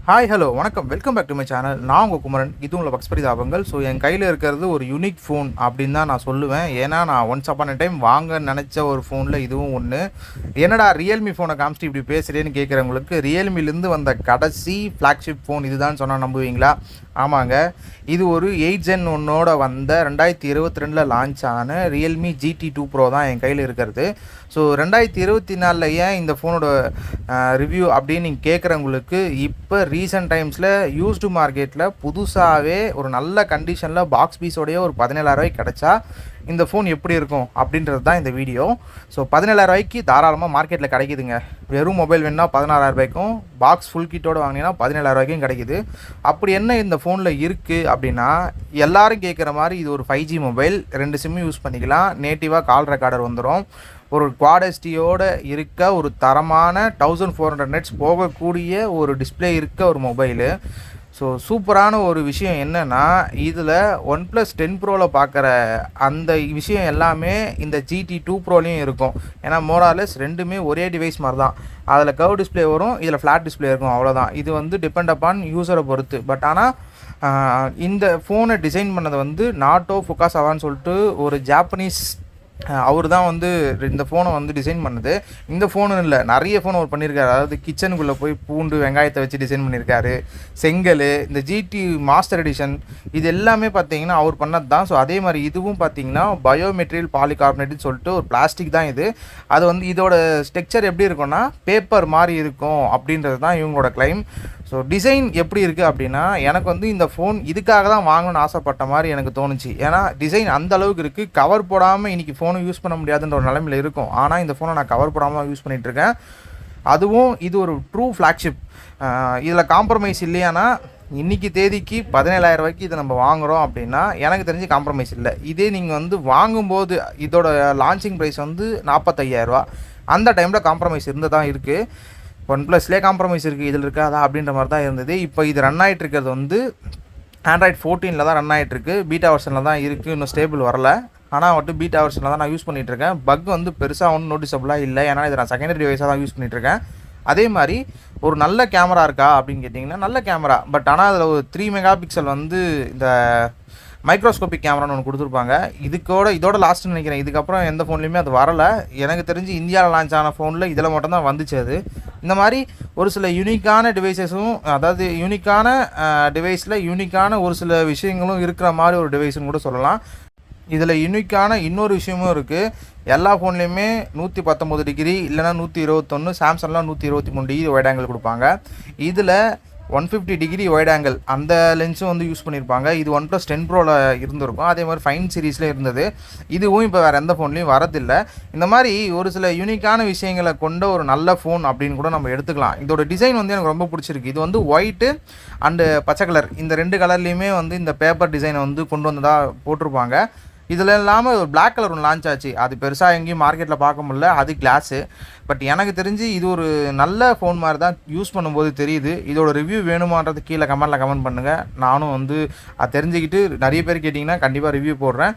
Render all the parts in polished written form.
Hi hello வணக்கம் welcome back to my channel. நான் உங்கள் குமரன். இது உங்களை BUGSPARITHABANGAL. ஸோ என் கையில் இருக்கிறது ஒரு யூனிக் ஃபோன் அப்படின்னு தான் நான் சொல்லுவேன். ஏன்னா நான் ஒன்ஸ் அப்பான் அ டைம் வாங்க நினச்ச ஒரு ஃபோனில் இதுவும் ஒன்று. என்னடா ரியல்மி ஃபோனை காமிச்சிட்டு இப்படி பேசுகிறேன்னு கேட்குறவங்களுக்கு, ரியல்மிலேருந்து வந்த கடைசி ஃப்ளாக்ஷிப் ஃபோன் இதுதான் சொன்னால் நம்புவீங்களா? ஆமாங்க, இது ஒரு 8 Gen 1ஓட வந்த 2022 லான்ச் ஆன ரியல்மி GT2 Pro தான் என் கையில் இருக்கிறது. ஸோ 2024 ஏன் இந்த ஃபோனோட ரிவ்யூ அப்படின்னு நீங்கள் கேட்குறவங்களுக்கு, இப்போ ரீசெண்ட் டைம்ஸில் யூஸ்டு மார்க்கெட்டில் புதுசாகவே ஒரு நல்ல கண்டிஷனில் பாக்ஸ் பீஸோடைய ஒரு 17,000 கிடச்சா இந்த ஃபோன் எப்படி இருக்கும் அப்படின்றது தான் இந்த வீடியோ. ஸோ 17,000 தாராளமாக மார்க்கெட்டில் கிடைக்குதுங்க. வெறும் மொபைல் வேணுன்னா 16,000 பாக்ஸ் ஃபுல் கிட்டோடு வாங்கினீங்கன்னா 17,000 கிடைக்குது. அப்படி என்ன இந்த ஃபோனில் இருக்குது அப்படின்னா, எல்லோரும் கேட்குற மாதிரி இது ஒரு 5G மொபைல், 2 சிம் யூஸ் பண்ணிக்கலாம், நேட்டிவாக கால் ரெக்கார்டர் வந்துடும், ஒரு குவாட் எஸ்டியோடு இருக்க ஒரு தரமான 1400 நெட்ஸ் போகக்கூடிய ஒரு டிஸ்பிளே இருக்க ஒரு மொபைலு. ஸோ சூப்பரான ஒரு விஷயம் என்னென்னா, இதில் OnePlus 10 Proவில் பார்க்குற அந்த விஷயம் எல்லாமே இந்த GT2 Proலையும் இருக்கும். ஏன்னா மோரார்லெஸ் ரெண்டுமே ஒரே டிவைஸ் மாதிரி தான். அதில் கர்வ் டிஸ்பிளே வரும், இதில் ஃப்ளாட் டிஸ்பிளே இருக்கும், அவ்வளோதான். இது வந்து டிபெண்ட் அப்பான் யூஸரை பொறுத்து. பட் ஆனால் இந்த ஃபோனை டிசைன் பண்ணது வந்து நாட்டோ ஃபுகாசாவான்னு சொல்லிட்டு ஒரு ஜாப்பனீஸ், அவர் தான் வந்து இந்த ஃபோனை வந்து டிசைன் பண்ணது. இந்த ஃபோனு இல்லை, நிறைய ஃபோன் அவர் பண்ணியிருக்காரு. அதாவது கிச்சனுக்குள்ளே போய் பூண்டு வெங்காயத்தை வச்சு டிசைன் பண்ணியிருக்காரு. செங்கல், இந்த GT மாஸ்டர் எடிஷன், இது எல்லாமே பார்த்தீங்கன்னா அவர் பண்ணது தான். ஸோ அதே மாதிரி இதுவும் பார்த்தீங்கன்னா பயோமெட்டீரியல் பாலிகார்பனேட்னு சொல்லிட்டு ஒரு பிளாஸ்டிக் தான் இது. அது வந்து இதோட ஸ்ட்ரக்சர் எப்படி இருக்கும்னா பேப்பர் மாதிரி இருக்கும் அப்படின்றது தான் இவங்களோட கிளைம். ஸோ டிசைன் எப்படி இருக்குது அப்படின்னா, எனக்கு வந்து இந்த ஃபோன் இதுக்காக தான் வாங்கணும்னு ஆசைப்பட்ட மாதிரி எனக்கு தோணுச்சு. ஏன்னா டிசைன் அந்த அளவுக்கு இருக்குது. கவர் போடாமல் இன்றைக்கி ஃபோனை யூஸ் பண்ண முடியாதுன்ற ஒரு நிலைமையில் இருக்கும். ஆனால் இந்த ஃபோனை நான் கவர் போடாமல் யூஸ் பண்ணிகிட்ருக்கேன். அதுவும் இது ஒரு ட்ரூ ஃப்ளாக்ஷிப். இதில் காம்ப்ரமைஸ் இல்லையானா, இன்றைக்கி தேதிக்கு 17,000 இதை நம்ம வாங்குகிறோம் அப்படின்னா எனக்கு தெரிஞ்சு காம்ப்ரமைஸ் இல்லை. இதே நீங்கள் வந்து வாங்கும்போது இதோட லான்ச்சிங் ப்ரைஸ் வந்து 45,000. அந்த டைமில் காம்ப்ரமைஸ் இருந்து தான் இருக்குது. OnePlusலேயே காம்ப்ரமைஸ் இருக்குது, இதில் இருக்காதா அப்படின்ற மாதிரி தான் இருந்தது. இப்போ இது ரன் ஆகிட்டு இருக்கிறது வந்து Android 14 தான் ரன் ஆகிட்டுருக்கு. பீட்டா வெர்ஷனில் தான் இருக்குது, இன்னும் ஸ்டேபிள் வரல. ஆனால் வந்துட்டு பீட்டா வெர்ஷனில் தான் நான் யூஸ் பண்ணிகிட்ருக்கேன். பக் வந்து பெருசாக ஒன்றும் நோட்டிசபிளாக இல்லை, ஏன்னா இதை நான் செகண்டரி டிவைஸாக தான் யூஸ் பண்ணிகிட்ருக்கேன். அதே மாதிரி ஒரு நல்ல கேமரா இருக்கா அப்படின்னு கேட்டிங்கன்னா, நல்ல கேமரா. பட் ஆனால் அதில் ஒரு 3 MP வந்து இந்த மைக்ரோஸ்கோபிக் கேமரான்னு ஒன்று கொடுத்துருப்பாங்க. இதோட லாஸ்ட்டுன்னு நினைக்கிறேன். இதுக்கப்புறம் எந்த ஃபோன்லேயுமே அது வரலை. எனக்கு தெரிஞ்சு இந்தியாவில் லான்ச் ஆன ஃபோனில் இதில் மட்டும்தான் வந்துச்சு அது. இந்த மாதிரி ஒரு சில யூனிக்கான டிவைஸஸும், அதாவது யூனிக்கான டிவைஸில் யூனிக்கான ஒரு சில விஷயங்களும் இருக்கிற மாதிரி ஒரு டிவைஸ்னு கூட சொல்லலாம். இதில் யூனிக்கான இன்னொரு விஷயமும் இருக்குது. எல்லா ஃபோன்லேயுமே 119 டிகிரி இல்லைனா 121, சாம்சங்லாம் 123 டிகிரி வைட் ஆங்கிள் கொடுப்பாங்க. இதில் 150 டிகிரி வைட் ஆங்கிள் அந்த லென்ஸும் வந்து யூஸ் பண்ணியிருப்பாங்க. இது OnePlus 10 Proவில் இருந்திருக்கும். அதே மாதிரி ஃபைன் சீரீஸில் இருந்தது. இதுவும் இப்போ வேறு எந்த ஃபோன்லேயும் வரதில்லை. இந்த மாதிரி ஒரு சில யூனிக்கான விஷயங்களை கொண்ட ஒரு நல்ல ஃபோன் அப்படின்னு கூட நம்ம எடுத்துக்கலாம். இதோட டிசைன் வந்து எனக்கு ரொம்ப பிடிச்சிருக்கு. இது வந்து ஒயிட்டு அண்டு பச்சை கலர், இந்த 2 கலர்லேயுமே வந்து இந்த பேப்பர் டிசைனை வந்து கொண்டு வந்ததாக போட்டிருப்பாங்க. இதில் இல்லாமல் ஒரு பிளாக் கலர் ஒன்று லான்ச் ஆச்சு. அது பெருசாக எங்கேயும் மார்க்கெட்டில் பார்க்க முடியல, அது கிளாஸு. பட் எனக்கு தெரிஞ்சு இது ஒரு நல்ல ஃபோன் மாதிரி தான் யூஸ் பண்ணும்போது தெரியுது. இதோட ரிவ்யூ வேணுமான்றது கீழே கமெண்ட் பண்ணுங்கள். நானும் வந்து அதை தெரிஞ்சுக்கிட்டு, நிறைய பேர் கேட்டிங்கன்னா கண்டிப்பாக ரிவ்யூ போடுறேன்.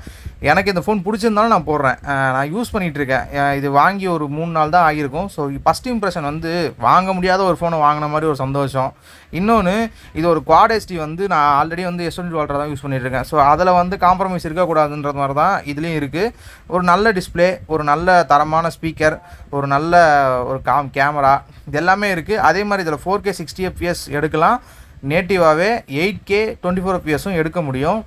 எனக்கு இந்த ஃபோன் பிடிச்சிருந்தாலும் நான் போடுறேன். நான் யூஸ் பண்ணிகிட்ருக்கேன். இது வாங்கி ஒரு 3 நாள் தான் ஆகியிருக்கும். ஸோ ஃபஸ்ட் இம்ப்ரெஷன் வந்து வாங்க முடியாத ஒரு ஃபோனை வாங்கின மாதிரி ஒரு சந்தோஷம். இன்னொன்று, இது ஒரு குவாட் எஸ்டி வந்து நான் ஆல்ரெடி வந்து S20 Ultra தான் யூஸ் பண்ணிகிட்ருக்கேன். ஸோ அதில் வந்து காம்ப்ரமைஸ் இருக்கக்கூடாதுன்றது மாதிரி தான் இதுலேயும் இருக்குது. ஒரு நல்ல டிஸ்பிளே, ஒரு நல்ல தரமான ஸ்பீக்கர், ஒரு நல்ல ஒரு கேமரா, இது எல்லாமே இருக்குது. அதே மாதிரி இதில் 4K 60 FPS எடுக்கலாம். நேட்டிவாகவே 8K 24 FPSம் எடுக்க முடியும்.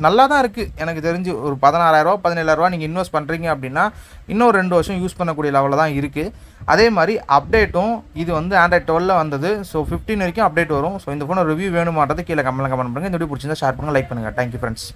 நல்லா தான் இருக்குது. எனக்கு தெரிஞ்சு ஒரு 16,000 17,000 நீங்கள் இன்வெஸ்ட் பண்ணுறீங்க அப்படின்னா இன்னும் 2 வருஷம் யூஸ் பண்ணக்கூடிய லெவலில் தான் இருக்குது. அதே மாதிரி அப்டேட்டும், இது வந்து Android 12 வந்தது. ஸோ 15 வரைக்கும் அப்டேட் வரும். ஸோ இந்த ஃபோனை ரிவ்யூ வேணுமான்றது கீழே கமெண்ட் பண்ணுங்கள். இந்த வீடியோ பிடிச்சிருந்தா ஷேர் பண்ணுங்கள், லைக் பண்ணுங்கள். Thank you friends.